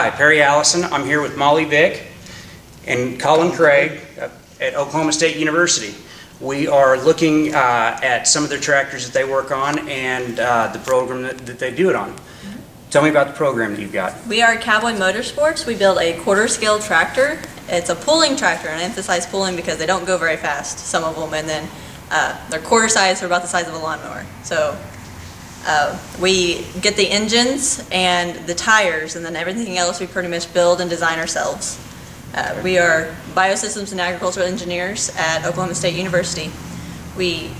Hi, Perry Allison. I'm here with Molly Vick and Colin Craig at Oklahoma State University. We are looking at some of their tractors that they work on and the program that they do it on. Tell me about the program that you've got. We are Cowboy Motorsports. We build a quarter-scale tractor. It's a pulling tractor, and I emphasize pulling because they don't go very fast, some of them, and then they're quarter size, they're about the size of a lawnmower. So we get the engines and the tires, and then everything else we pretty much build and design ourselves. We are biosystems and agricultural engineers at Oklahoma State University. We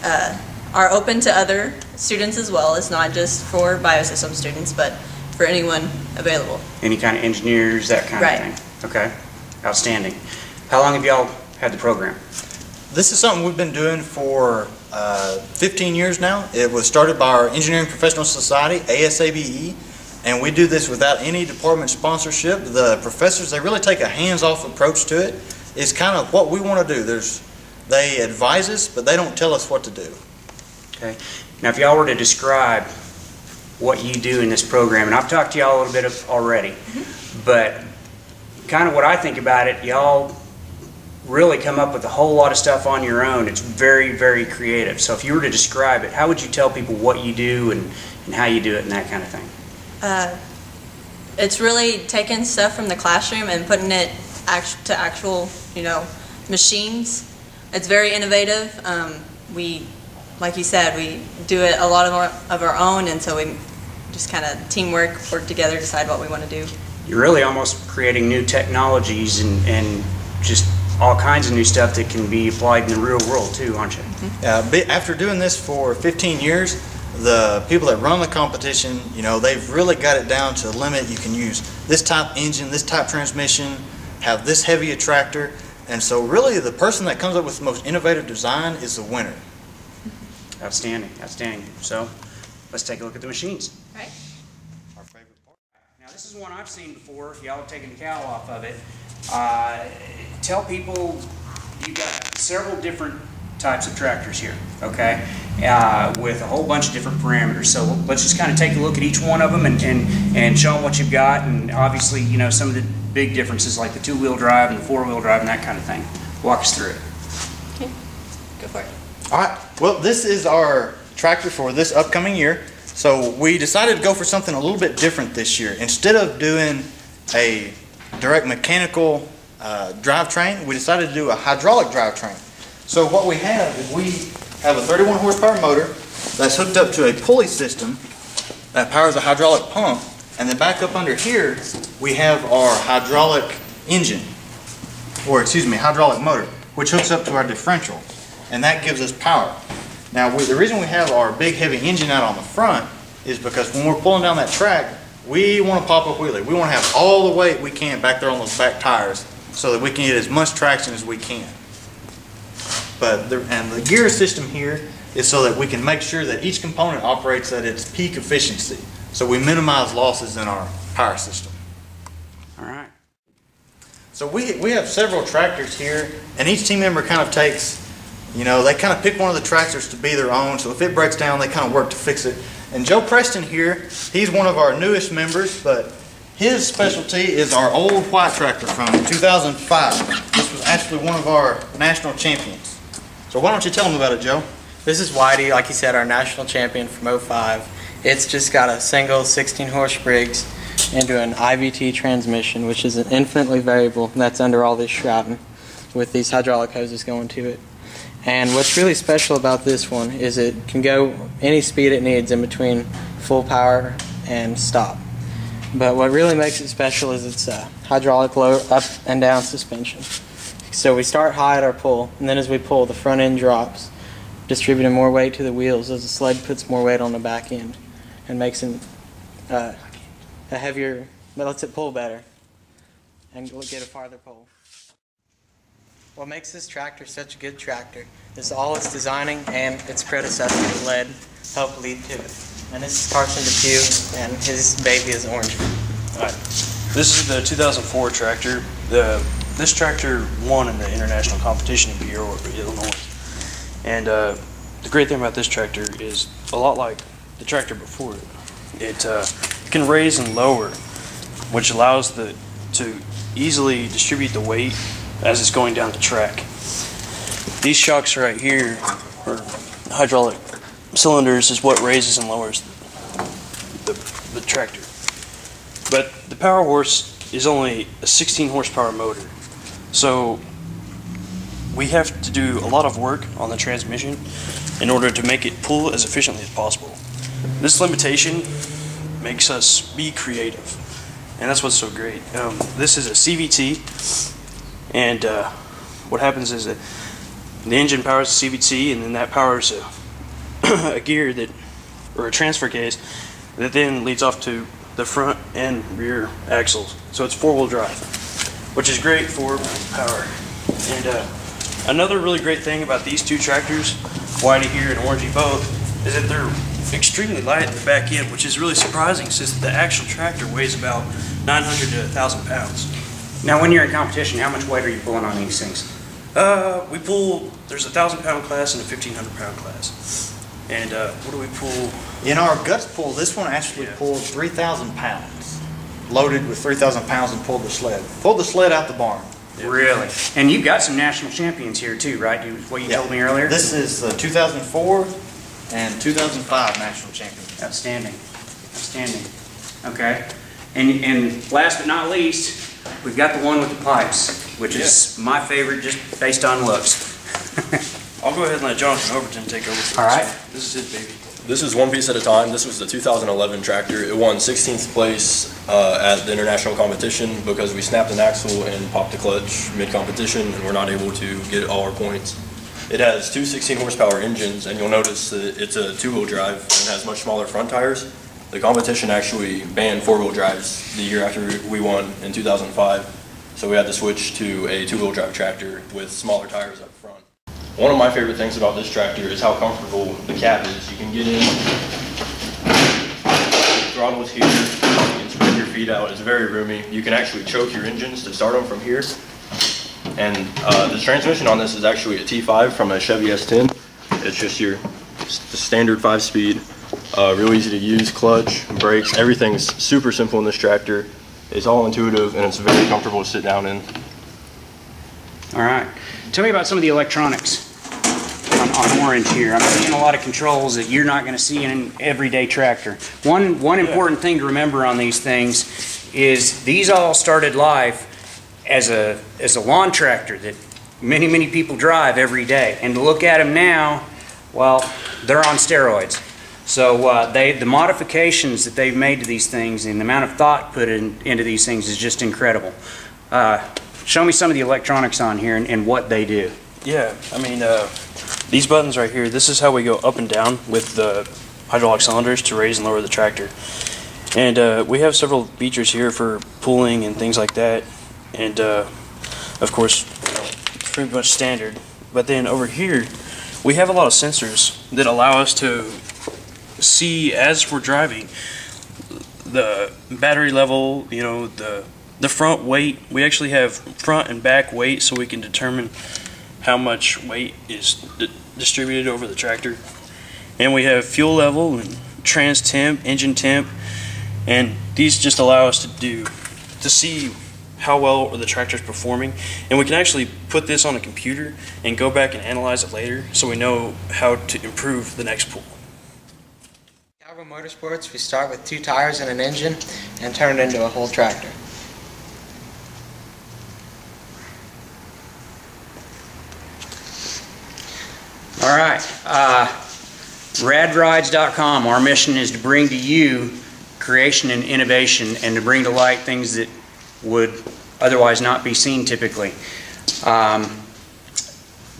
are open to other students as well. It's not just for biosystems students, but for anyone available. Any kind of engineers, that kind of thing. Okay, outstanding. How long have y'all had the program? This is something we've been doing for 15 years now. It was started by our Engineering Professional Society, ASABE, and we do this without any department sponsorship. The professors, they really take a hands-off approach to it. It's kind of what we want to do. They advise us, but they don't tell us what to do. Okay. Now, if y'all were to describe what you do in this program, and I've talked to y'all a little bit already, but kind of what I think about it, y'all really come up with a whole lot of stuff on your own. It's very, very creative. So if you were to describe it, how would you tell people what you do and how you do it and that kind of thing? It's really taking stuff from the classroom and putting it to actual, machines. It's very innovative. Like you said, we do it a lot of our own, and so we just kind of teamwork, work together, decide what we want to do. You're really almost creating new technologies and just all kinds of new stuff that can be applied in the real world too, aren't you? After doing this for 15 years, the people that run the competition, they've really got it down to the limit. You can use this type engine, this type transmission, have this heavy a tractor, and so really the person that comes up with the most innovative design is the winner. Outstanding, outstanding. So let's take a look at the machines. Right. Our favorite part. Now this is one I've seen before. Y'all have taken the cowl off of it. Tell people you've got several different types of tractors here, okay, with a whole bunch of different parameters. So let's just kind of take a look at each one of them and show them what you've got, and obviously, some of the big differences like the two-wheel drive and the four-wheel drive and that kind of thing. Walk us through it. Okay, go for it. All right, well, this is our tractor for this upcoming year. So we decided to go for something a little bit different this year. Instead of doing a direct mechanical drivetrain, we decided to do a hydraulic drivetrain. So what we have is we have a 31 horsepower motor that's hooked up to a pulley system that powers a hydraulic pump, and then back up under here we have our hydraulic engine, or excuse me, hydraulic motor, which hooks up to our differential, and that gives us power. Now the reason we have our big heavy engine out on the front is because when we're pulling down that track, we want to pop a wheelie. We want to have all the weight we can back there on those back tires so that we can get as much traction as we can. But the gear system here is so that we can make sure that each component operates at its peak efficiency, so we minimize losses in our power system. All right. So we have several tractors here, and each team member kind of takes, they kind of pick one of the tractors to be their own, so if it breaks down, they kind of work to fix it. And Joe Preston here, he's one of our newest members, but his specialty is our old white tractor from 2005. This was actually one of our national champions. So why don't you tell them about it, Joe? This is Whitey, like you said, our national champion from '05. It's just got a single 16-horse Briggs into an IVT transmission, which is an infinitely variable that's under all this shrouding with these hydraulic hoses going to it. And what's really special about this one is it can go any speed it needs in between full power and stop. But what really makes it special is it's a hydraulic low up and down suspension. So we start high at our pull, and then as we pull, the front end drops, distributing more weight to the wheels as the sled puts more weight on the back end and makes it a heavier, but lets it pull better and get a farther pull. What makes this tractor such a good tractor is all its designing and its predecessor, lead, helped lead to it. And this is Carson Depew, and his baby is orange. All right. This is the 2004 tractor. This tractor won in the international competition in Peoria, Illinois. And the great thing about this tractor is a lot like the tractor before it. It can raise and lower which allows to easily distribute the weight as it's going down the track. These shocks right here, or hydraulic cylinders, is what raises and lowers the tractor. But the power horse is only a 16 horsepower motor, so we have to do a lot of work on the transmission in order to make it pull as efficiently as possible. This limitation makes us be creative, and that's what's so great. This is a CVT, and what happens is that the engine powers the CVT, and then that powers a gear or a transfer case that then leads off to the front and rear axles. So it's four-wheel drive, which is great for power. And another really great thing about these two tractors, whitey here and orangey both, is that they're extremely light in the back end, which is really surprising since the actual tractor weighs about 900 to 1,000 pounds. Now, when you're in competition, how much weight are you pulling on these things? We pull, there's a 1,000-pound class and a 1,500-pound class. And what do we pull? In our guts pull, this one actually pulled 3,000 pounds, loaded with 3,000 pounds, and pulled the sled. Pulled the sled out the barn. Really? And you've got some national champions here too, right? What you told me earlier? This is the 2004 and 2005 national champions. Outstanding. Outstanding. Okay. And last but not least, we've got the one with the pipes, which is my favorite just based on looks. I'll go ahead and let Jonathan Overton take over for All this right. one. This is his baby. This is one piece at a time. This was the 2011 tractor. It won 16th place at the international competition because we snapped an axle and popped a clutch mid-competition, and we're not able to get all our points. It has two 16 horsepower engines, and you'll notice that it's a two-wheel drive and has much smaller front tires. The competition actually banned four-wheel drives the year after we won in 2005, so we had to switch to a two-wheel drive tractor with smaller tires up front. One of my favorite things about this tractor is how comfortable the cab is. You can get in, the throttle is here, you can spread your feet out, it's very roomy. You can actually choke your engines to start them from here. And the transmission on this is actually a T5 from a Chevy S10. It's just your standard 5-speed, real easy to use, clutch, brakes, everything's super simple in this tractor. It's all intuitive and it's very comfortable to sit down in. All right. Tell me about some of the electronics on Orange here. I'm seeing a lot of controls that you're not going to see in an everyday tractor. One important thing to remember on these things is these all started life as a lawn tractor that many people drive every day. And to look at them now, well, they're on steroids. So the modifications that they've made to these things and the amount of thought put into these things is just incredible. Show me some of the electronics on here and what they do. Yeah, I mean, these buttons right here, this is how we go up and down with the hydraulic cylinders to raise and lower the tractor. And we have several features here for pulling and things like that. And of course, pretty much standard. But then over here, we have a lot of sensors that allow us to see as we're driving the battery level, you know, the front weight. We actually have front and back weight, so we can determine how much weight is distributed over the tractor. And we have fuel level and trans temp, engine temp, and these just allow us to see how well the tractor is performing. And we can actually put this on a computer and go back and analyze it later, so we know how to improve the next pull. Calvo Motorsports, we start with 2 tires and an engine and turn it into a whole tractor. All right, RadRidez.com. Our mission is to bring to you creation and innovation and to bring to light things that would otherwise not be seen typically.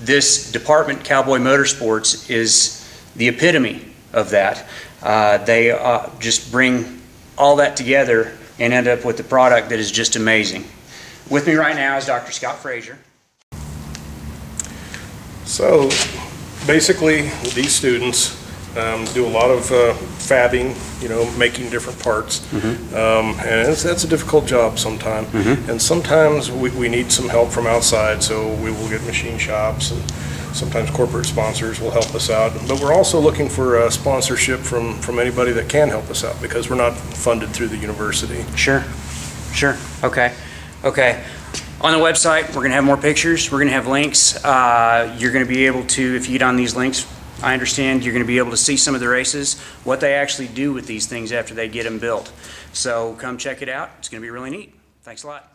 This department, Cowboy Motorsports, is the epitome of that. They just bring all that together and end up with a product that is just amazing. With me right now is Dr. Scott Frazier. So basically, these students do a lot of fabbing, you know, making different parts, and that's a difficult job sometimes. And sometimes we need some help from outside, so we will get machine shops, and sometimes corporate sponsors will help us out. But we're also looking for sponsorship from anybody that can help us out, because we're not funded through the university. Sure. Sure. Okay. Okay. On the website, we're going to have more pictures. We're going to have links. You're going to be able to, if you get on these links, I understand you're going to be able to see some of the races, what they actually do with these things after they get them built. So come check it out. It's going to be really neat. Thanks a lot.